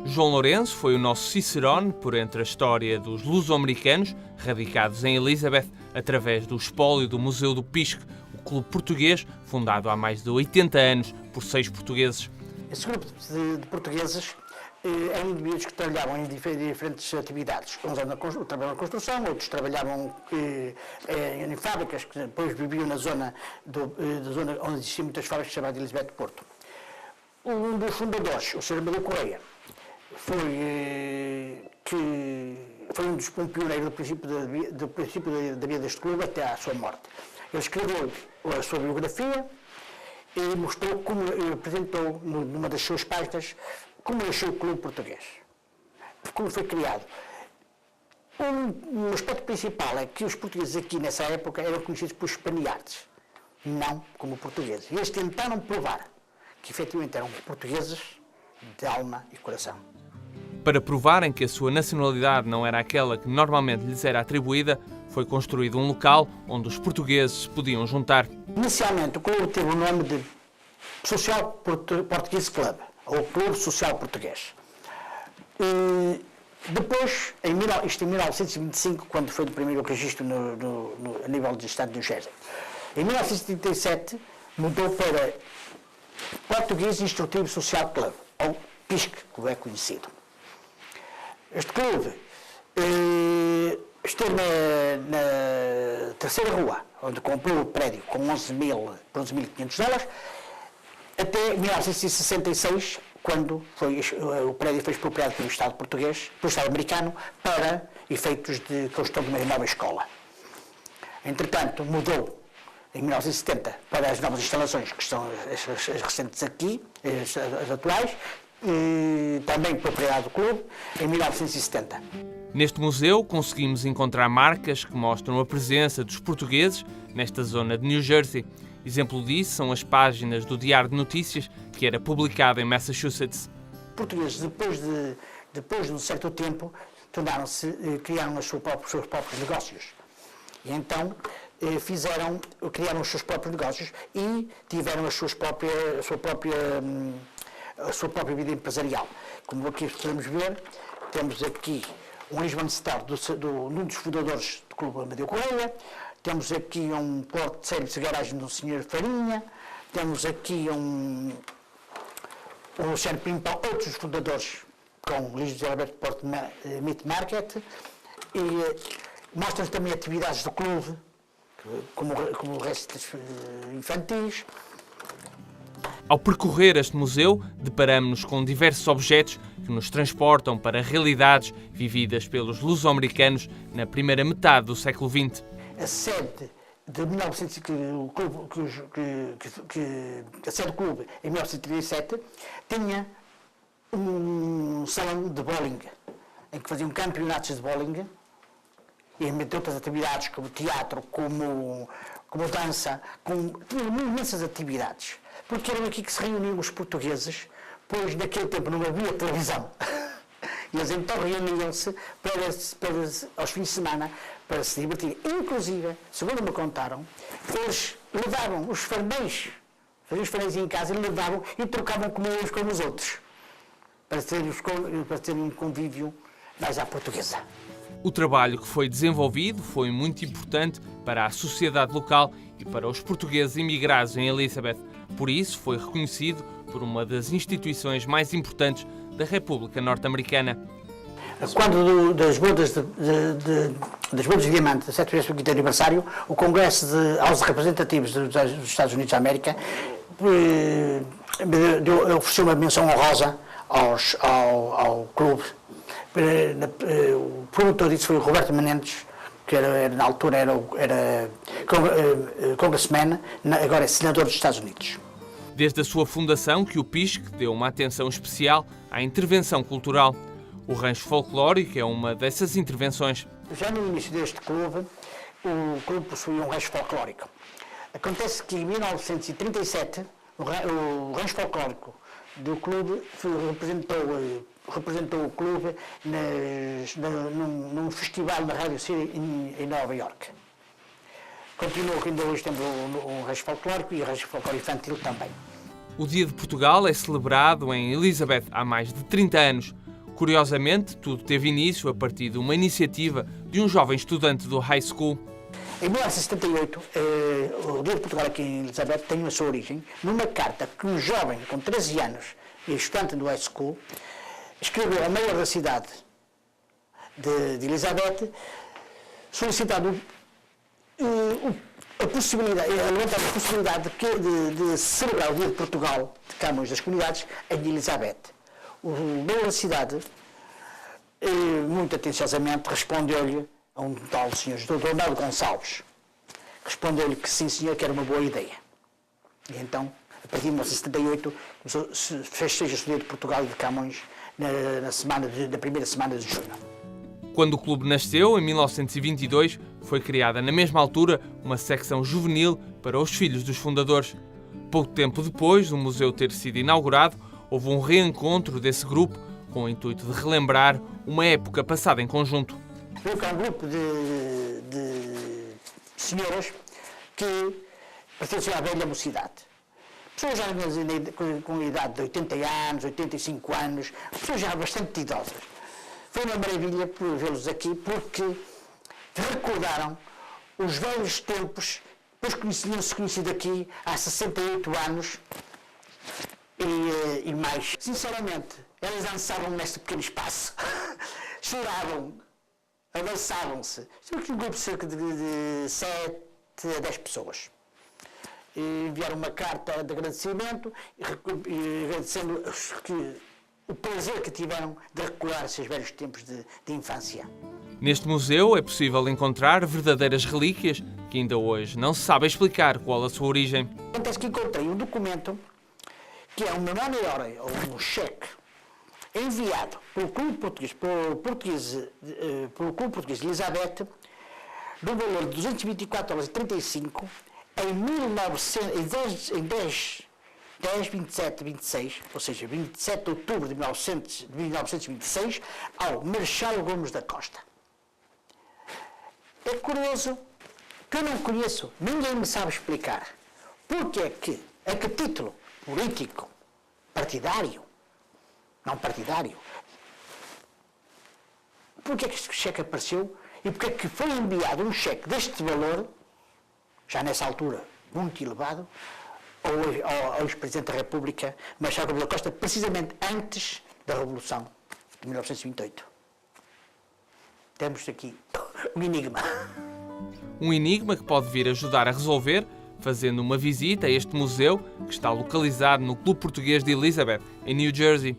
João Lourenço foi o nosso cicerone por entre a história dos luso-americanos radicados em Elizabeth através do espólio do Museu do Pisco, o clube português fundado há mais de 80 anos por 6 portugueses. Esse grupo de portugueses eram indivíduos que trabalhavam em diferentes atividades. Uns trabalhavam na construção, outros trabalhavam em fábricas, que depois viviam na zona onde existiam muitas fábricas chamadas Elizabeth de Porto. Um dos fundadores, o Sr. Amadeu Correia, foi um pioneiro do princípio da vida deste clube até à sua morte. Ele escreveu a sua biografia e mostrou apresentou numa das suas páginas como nasceu o clube português, como foi criado. Um aspecto principal é que os portugueses aqui nessa época eram conhecidos por espanhardes, não como portugueses. E eles tentaram provar que efetivamente eram portugueses de alma e coração. Para provarem que a sua nacionalidade não era aquela que normalmente lhes era atribuída, foi construído um local onde os portugueses se podiam juntar. Inicialmente o clube teve o nome de Social Portuguese Club, ou Clube Social Português. E depois, em 1925, quando foi o primeiro registro a nível do Estado de New Jersey, em 1937 mudou para Portuguese Instrutivo Social Club, ou PISC, como é conhecido. Este clube esteve na terceira rua, onde comprou o prédio com por 11.500 dólares, até 1966, quando o prédio foi expropriado pelo Estado português, pelo Estado americano, para efeitos de construção de uma nova escola. Entretanto, mudou em 1970 para as novas instalações, que são as recentes aqui, as atuais, e também propriedade do clube, em 1970. Neste museu conseguimos encontrar marcas que mostram a presença dos portugueses nesta zona de New Jersey. Exemplo disso são as páginas do Diário de Notícias, que era publicado em Massachusetts. Os portugueses, depois de um certo tempo, criaram os seus próprios negócios. E então criaram os seus próprios negócios e tiveram a sua própria vida empresarial. Como aqui podemos ver, temos aqui um Lisbon Star, um dos fundadores do Clube Amadeu Correia, temos aqui um porto de serviço de garagem do Sr. Farinha, temos aqui um Luciano Pimpão, outros fundadores com Luís José Alberto Porto Meat Market, e mostram também atividades do clube, como restos infantis. Ao percorrer este museu, deparamos-nos com diversos objetos que nos transportam para realidades vividas pelos luso-americanos na primeira metade do século XX. A sede de 1900, a sede do clube, em 1937, tinha um salão de bowling, em que faziam campeonatos de bowling, e entre outras atividades, como teatro, como dança, tinham imensas atividades. Porque eram aqui que se reuniam os portugueses, pois naquele tempo não havia televisão. E eles então reuniam-se aos fins de semana para se divertir. Inclusive, segundo me contaram, eles levavam os farneios, faziam os farneios em casa e levavam e trocavam comidas uns com os outros, para terem um convívio mais à portuguesa. O trabalho que foi desenvolvido foi muito importante para a sociedade local e para os portugueses imigrados em Elizabeth. Por isso, foi reconhecido por uma das instituições mais importantes da República Norte-Americana. Quando das bodas de diamante, do 75º aniversário, o Congresso aos representativos dos Estados Unidos da América ofereceu uma menção honrosa ao clube. O promotor disso foi o Roberto Menendez, que na altura era congressman, agora é senador dos Estados Unidos. Desde a sua fundação que o PISC deu uma atenção especial à intervenção cultural. O rancho folclórico é uma dessas intervenções. Já no início deste clube, o clube possuía um rancho folclórico. Acontece que em 1937, o rancho folclórico do clube representou o clube num festival na Rádio City em Nova York. Continuou que ainda hoje temos o rancho folclórico e o rancho folclórico infantil também. O Dia de Portugal é celebrado em Elizabeth há mais de 30 anos. Curiosamente, tudo teve início a partir de uma iniciativa de um jovem estudante do high school. Em 1978, o Dia de Portugal aqui em Elizabeth tem a sua origem numa carta que um jovem com 13 anos, estudante do high school, escreveu ao mayor da cidade de Elizabeth, solicitando a possibilidade de celebrar o Dia de Portugal de Camões das Comunidades em Elizabeth. O mayor da cidade, muito atenciosamente, respondeu-lhe a um tal senhor Dr. Manuel Gonçalves. Respondeu-lhe que sim, senhor, que era uma boa ideia. E então, a partir de 1978, festeja-se o Dia de Portugal e de Camões na primeira semana de junho. Quando o clube nasceu, em 1922, foi criada na mesma altura uma secção juvenil para os filhos dos fundadores. Pouco tempo depois do museu ter sido inaugurado, houve um reencontro desse grupo com o intuito de relembrar uma época passada em conjunto. É um grupo de senhoras que pertencem à velha mocidade. Pessoas já com a idade de 80 anos, 85 anos, pessoas já bastante idosas. Foi uma maravilha vê-los aqui porque recordaram os velhos tempos, pois tinham-se conhecido aqui há 68 anos e mais. Sinceramente, elas dançavam neste pequeno espaço, choravam, abraçavam-se. Tínhamos um grupo de cerca de 7 a 10 pessoas. E enviaram uma carta de agradecimento e agradecendo o prazer que tiveram de recordar esses velhos tempos de infância. Neste museu é possível encontrar verdadeiras relíquias que ainda hoje não se sabe explicar qual a sua origem. Acontece que encontrei um documento que é uma money order, ou um cheque, enviado pelo Clube Português de Elizabeth, no valor de $224,35 em 10, 27, 26, ou seja, 27 de outubro de 1926, ao Marechal Gomes da Costa. É curioso que eu não conheço, ninguém me sabe explicar porque é que, a que título político, partidário, não partidário, porque é que este cheque apareceu e porque é que foi enviado um cheque deste valor, já nessa altura muito elevado, ao ex-presidente da República, Marechal Gomes da Costa, precisamente antes da Revolução de 1928. Temos aqui um enigma. Um enigma que pode vir ajudar a resolver fazendo uma visita a este museu que está localizado no Clube Português de Elizabeth, em New Jersey.